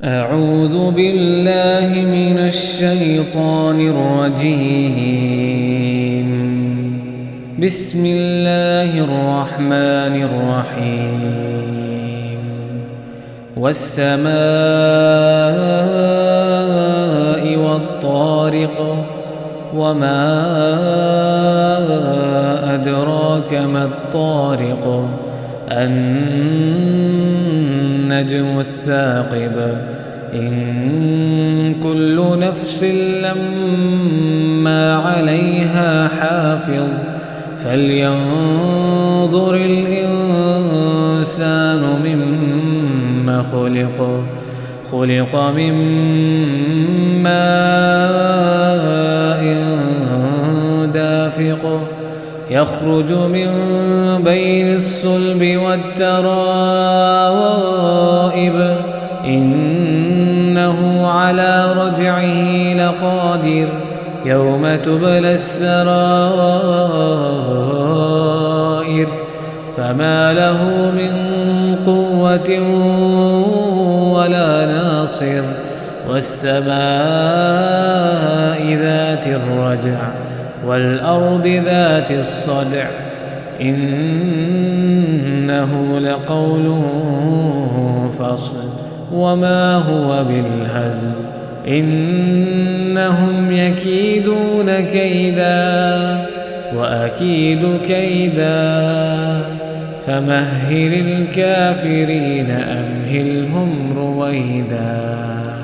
أعوذ بالله من الشيطان الرجيم. بسم الله الرحمن الرحيم. والسماء والطارق وما أدراك ما الطارق النجم الثاقب إن كل نفس لما عليها حافظ فلينظر الإنسان مما خلق من ماء دافق يخرج من بين الصلب والترائب إنه على رجعه لقادر يوم تبلى السرائر فما له من قوة ولا ناصر والسماء ذات الرجع والأرض ذات الصدع إنه لقول فصل وما هو بالهزل إنهم يكيدون كيدا وأكيد كيدا فمهل الكافرين أمهلهم رويدا.